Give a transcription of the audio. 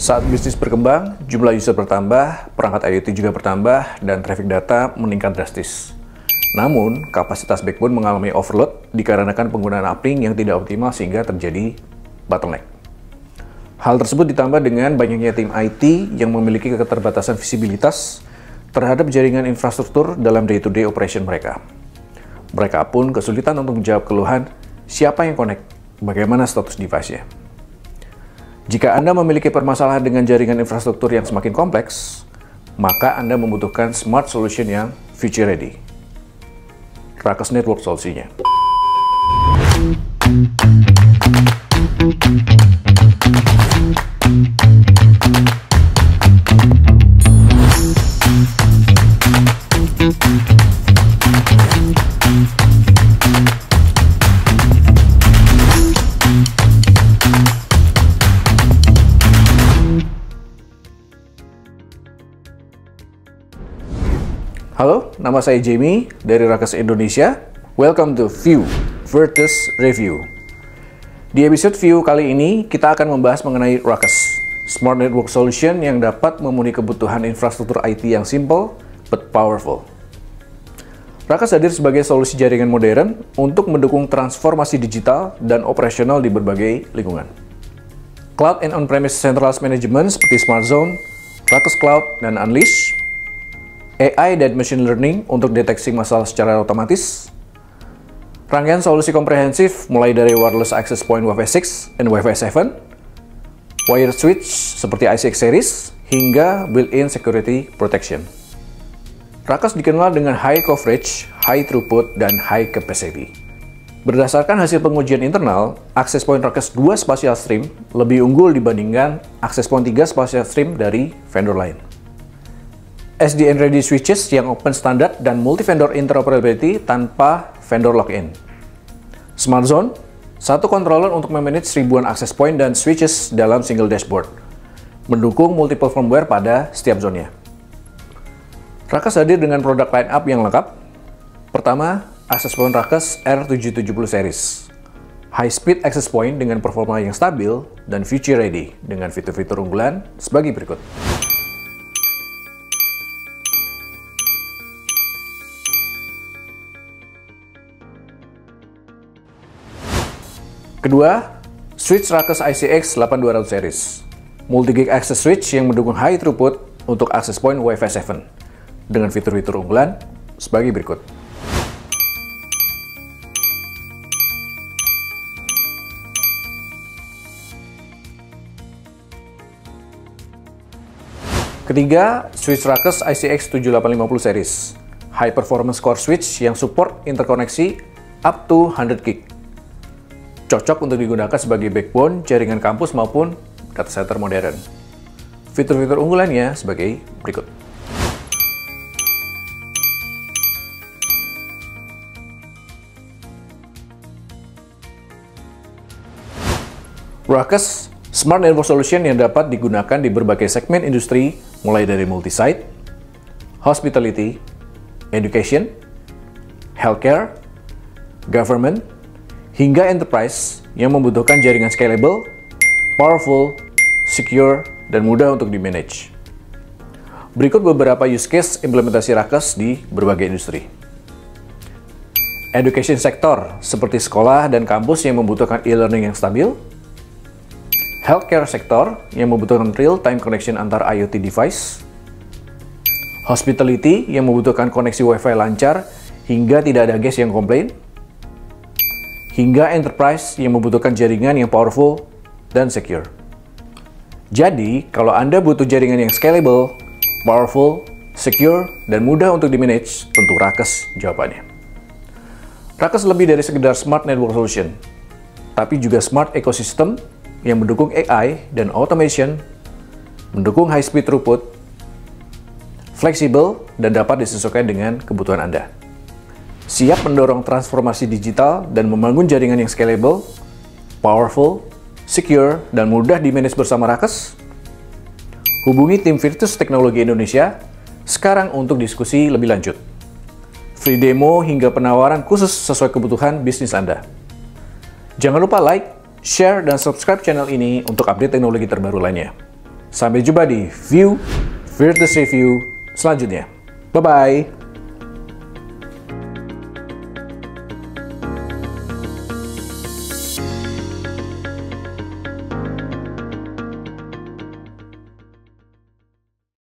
Saat bisnis berkembang, jumlah user bertambah, perangkat IoT juga bertambah, dan traffic data meningkat drastis. Namun, kapasitas backbone mengalami overload dikarenakan penggunaan uplink yang tidak optimal sehingga terjadi bottleneck. Hal tersebut ditambah dengan banyaknya tim IT yang memiliki keterbatasan visibilitas terhadap jaringan infrastruktur dalam day-to-day operation mereka. Mereka pun kesulitan untuk menjawab keluhan siapa yang connect, bagaimana status device-nya. Jika Anda memiliki permasalahan dengan jaringan infrastruktur yang semakin kompleks, maka Anda membutuhkan smart solution yang future ready. Ruckus Network solusinya. Halo, nama saya Jamie dari Ruckus Indonesia. Welcome to View Virtus Review. Di episode View kali ini, kita akan membahas mengenai Ruckus, Smart Network Solution yang dapat memenuhi kebutuhan infrastruktur IT yang simple but powerful. Ruckus hadir sebagai solusi jaringan modern untuk mendukung transformasi digital dan operasional di berbagai lingkungan. Cloud and on-premise centralized management seperti Smart Zone, Ruckus Cloud, dan Unleash, AI dan machine learning untuk deteksi masalah secara otomatis, rangkaian solusi komprehensif mulai dari wireless access point Wi-Fi 6 dan Wi-Fi 7, wired switch seperti ICX series, hingga built-in security protection. Ruckus dikenal dengan high coverage, high throughput, dan high capacity. Berdasarkan hasil pengujian internal, access point Ruckus 2 spatial stream lebih unggul dibandingkan access point 3 spatial stream dari vendor lain. SDN-ready switches yang open standard dan multi-vendor interoperability tanpa vendor lock-in. Smart Zone, satu controller untuk memanage ribuan access point dan switches dalam single dashboard, mendukung multiple firmware pada setiap zone-nya. Ruckus hadir dengan produk line-up yang lengkap. Pertama, access point Ruckus R770 series. High-speed access point dengan performa yang stabil dan future-ready dengan fitur-fitur unggulan sebagai berikut. Kedua, switch Ruckus ICX 8200 series. Multi-gig access switch yang mendukung high throughput untuk access point Wi-Fi 7 dengan fitur-fitur unggulan sebagai berikut. Ketiga, switch Ruckus ICX 7850 series. High performance core switch yang support interkoneksi up to 100 gig. Cocok untuk digunakan sebagai backbone jaringan kampus maupun data center modern. Fitur-fitur unggulannya sebagai berikut. Ruckus, Smart Network Solution yang dapat digunakan di berbagai segmen industri, mulai dari multi-site, hospitality, education, healthcare, government, hingga enterprise yang membutuhkan jaringan scalable, powerful, secure, dan mudah untuk di-manage. Berikut beberapa use case implementasi Ruckus di berbagai industri. Education sector, seperti sekolah dan kampus yang membutuhkan e-learning yang stabil. Healthcare sector, yang membutuhkan real-time connection antar IoT device. Hospitality, yang membutuhkan koneksi Wi-Fi lancar hingga tidak ada guest yang komplain. Hingga enterprise yang membutuhkan jaringan yang powerful dan secure. Jadi, kalau Anda butuh jaringan yang scalable, powerful, secure, dan mudah untuk di-manage, tentu Ruckus jawabannya. Ruckus lebih dari sekedar smart network solution, tapi juga smart ecosystem yang mendukung AI dan automation, mendukung high-speed throughput, fleksibel, dan dapat disesuaikan dengan kebutuhan Anda. Siap mendorong transformasi digital dan membangun jaringan yang scalable, powerful, secure, dan mudah di-manage bersama Ruckus? Hubungi tim Virtus Teknologi Indonesia sekarang untuk diskusi lebih lanjut. Free demo hingga penawaran khusus sesuai kebutuhan bisnis Anda. Jangan lupa like, share, dan subscribe channel ini untuk update teknologi terbaru lainnya. Sampai jumpa di View Virtus Review selanjutnya. Bye-bye!